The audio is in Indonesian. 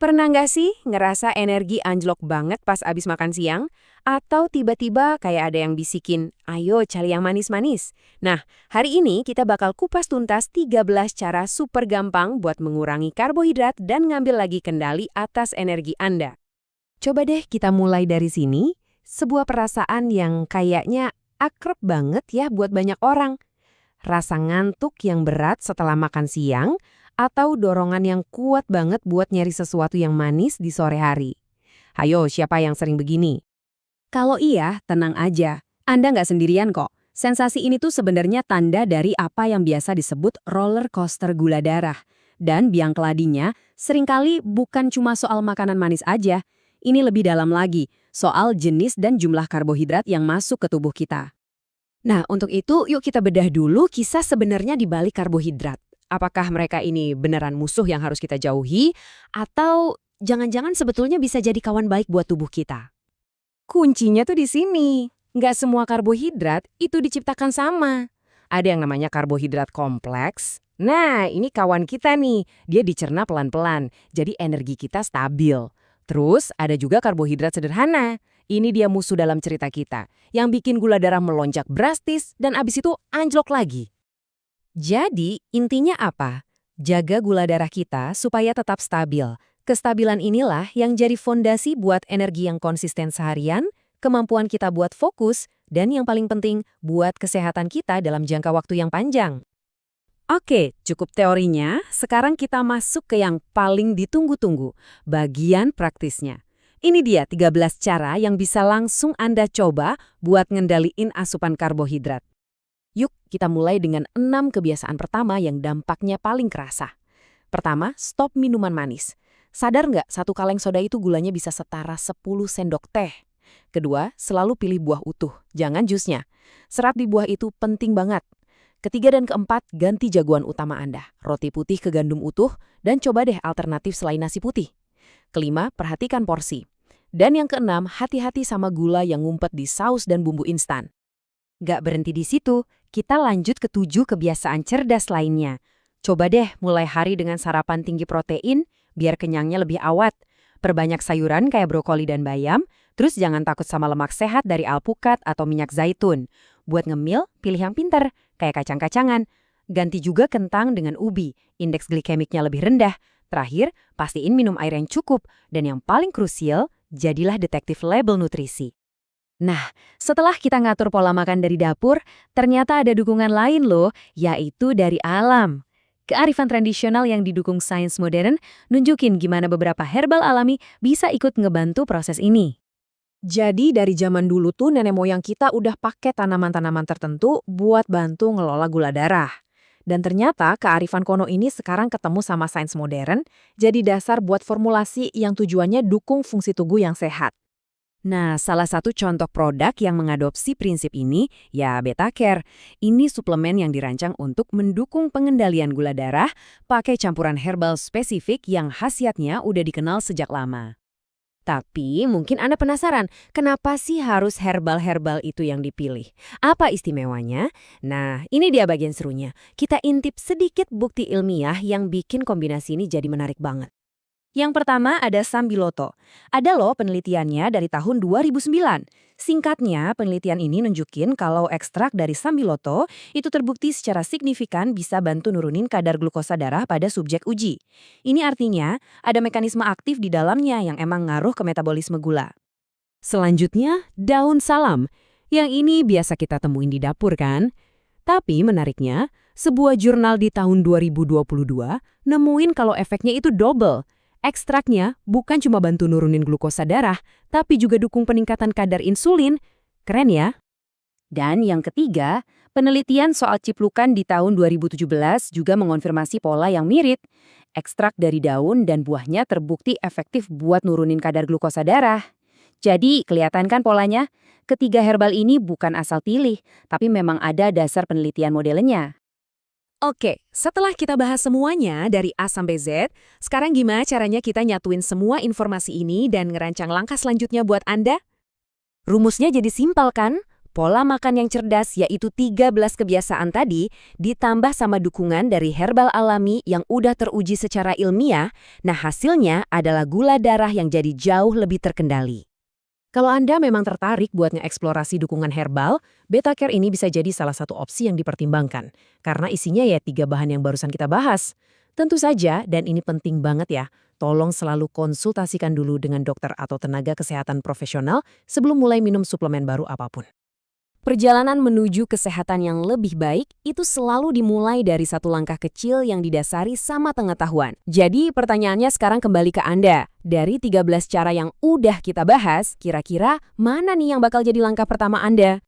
Pernah nggak sih ngerasa energi anjlok banget pas abis makan siang? Atau tiba-tiba kayak ada yang bisikin, ayo cari yang manis-manis? Nah, hari ini kita bakal kupas tuntas 13 cara super gampang buat mengurangi karbohidrat dan ngambil lagi kendali atas energi Anda. Coba deh kita mulai dari sini, sebuah perasaan yang kayaknya akrab banget ya buat banyak orang. Rasa ngantuk yang berat setelah makan siang, atau dorongan yang kuat banget buat nyari sesuatu yang manis di sore hari. Hayo, siapa yang sering begini? Kalau iya, tenang aja. Anda nggak sendirian kok. Sensasi ini tuh sebenarnya tanda dari apa yang biasa disebut roller coaster gula darah. Dan biang keladinya, seringkali bukan cuma soal makanan manis aja. Ini lebih dalam lagi, soal jenis dan jumlah karbohidrat yang masuk ke tubuh kita. Nah, untuk itu yuk kita bedah dulu kisah sebenarnya di balik karbohidrat. Apakah mereka ini beneran musuh yang harus kita jauhi, atau jangan-jangan sebetulnya bisa jadi kawan baik buat tubuh kita? Kuncinya tuh di sini. Nggak semua karbohidrat itu diciptakan sama. Ada yang namanya karbohidrat kompleks. Nah, ini kawan kita nih. Dia dicerna pelan-pelan, jadi energi kita stabil. Terus ada juga karbohidrat sederhana. Ini dia musuh dalam cerita kita, yang bikin gula darah melonjak drastis dan abis itu anjlok lagi. Jadi, intinya apa? Jaga gula darah kita supaya tetap stabil. Kestabilan inilah yang jadi fondasi buat energi yang konsisten seharian, kemampuan kita buat fokus, dan yang paling penting, buat kesehatan kita dalam jangka waktu yang panjang. Oke, cukup teorinya. Sekarang kita masuk ke yang paling ditunggu-tunggu, bagian praktisnya. Ini dia 13 cara yang bisa langsung Anda coba buat ngendaliin asupan karbohidrat. Yuk, kita mulai dengan 6 kebiasaan pertama yang dampaknya paling kerasa. Pertama, stop minuman manis. Sadar nggak, satu kaleng soda itu gulanya bisa setara 10 sendok teh. Kedua, selalu pilih buah utuh, jangan jusnya. Serat di buah itu penting banget. Ketiga dan keempat, ganti jagoan utama Anda. Roti putih ke gandum utuh, dan coba deh alternatif selain nasi putih. Kelima, perhatikan porsi. Dan yang keenam, hati-hati sama gula yang ngumpet di saus dan bumbu instan. Gak berhenti di situ, kita lanjut ke 7 kebiasaan cerdas lainnya. Coba deh mulai hari dengan sarapan tinggi protein, biar kenyangnya lebih awet. Perbanyak sayuran kayak brokoli dan bayam, terus jangan takut sama lemak sehat dari alpukat atau minyak zaitun. Buat ngemil, pilih yang pinter, kayak kacang-kacangan. Ganti juga kentang dengan ubi, indeks glikemiknya lebih rendah. Terakhir, pastiin minum air yang cukup. Dan yang paling krusial, jadilah detektif label nutrisi. Nah, setelah kita ngatur pola makan dari dapur, ternyata ada dukungan lain loh, yaitu dari alam. Kearifan tradisional yang didukung sains modern nunjukin gimana beberapa herbal alami bisa ikut ngebantu proses ini. Jadi dari zaman dulu tuh nenek moyang kita udah pakai tanaman-tanaman tertentu buat bantu ngelola gula darah. Dan ternyata kearifan kuno ini sekarang ketemu sama sains modern, jadi dasar buat formulasi yang tujuannya dukung fungsi tubuh yang sehat. Nah, salah satu contoh produk yang mengadopsi prinsip ini, ya Betacare. Ini suplemen yang dirancang untuk mendukung pengendalian gula darah, pakai campuran herbal spesifik yang khasiatnya udah dikenal sejak lama. Tapi mungkin Anda penasaran, kenapa sih harus herbal-herbal itu yang dipilih? Apa istimewanya? Nah, ini dia bagian serunya. Kita intip sedikit bukti ilmiah yang bikin kombinasi ini jadi menarik banget. Yang pertama ada Sambiloto. Ada loh penelitiannya dari tahun 2009. Singkatnya, penelitian ini nunjukin kalau ekstrak dari Sambiloto itu terbukti secara signifikan bisa bantu nurunin kadar glukosa darah pada subjek uji. Ini artinya ada mekanisme aktif di dalamnya yang emang ngaruh ke metabolisme gula. Selanjutnya, daun salam. Yang ini biasa kita temuin di dapur kan? Tapi menariknya, sebuah jurnal di tahun 2022 nemuin kalau efeknya itu double. Ekstraknya bukan cuma bantu nurunin glukosa darah, tapi juga dukung peningkatan kadar insulin. Keren ya? Dan yang ketiga, penelitian soal ciplukan di tahun 2017 juga mengonfirmasi pola yang mirip. Ekstrak dari daun dan buahnya terbukti efektif buat nurunin kadar glukosa darah. Jadi, kelihatan kan polanya? Ketiga herbal ini bukan asal pilih, tapi memang ada dasar penelitian modelnya. Oke, setelah kita bahas semuanya dari A sampai Z, sekarang gimana caranya kita nyatuin semua informasi ini dan ngerancang langkah selanjutnya buat Anda? Rumusnya jadi simpel kan? Pola makan yang cerdas yaitu 13 kebiasaan tadi ditambah sama dukungan dari herbal alami yang udah teruji secara ilmiah, nah hasilnya adalah gula darah yang jadi jauh lebih terkendali. Kalau Anda memang tertarik buat ngeksplorasi dukungan herbal, Beta Care ini bisa jadi salah satu opsi yang dipertimbangkan. Karena isinya ya 3 bahan yang barusan kita bahas. Tentu saja, dan ini penting banget ya, tolong selalu konsultasikan dulu dengan dokter atau tenaga kesehatan profesional sebelum mulai minum suplemen baru apapun. Perjalanan menuju kesehatan yang lebih baik itu selalu dimulai dari satu langkah kecil yang didasari sama pengetahuan. Jadi pertanyaannya sekarang kembali ke Anda. Dari 13 cara yang udah kita bahas, kira-kira mana nih yang bakal jadi langkah pertama Anda?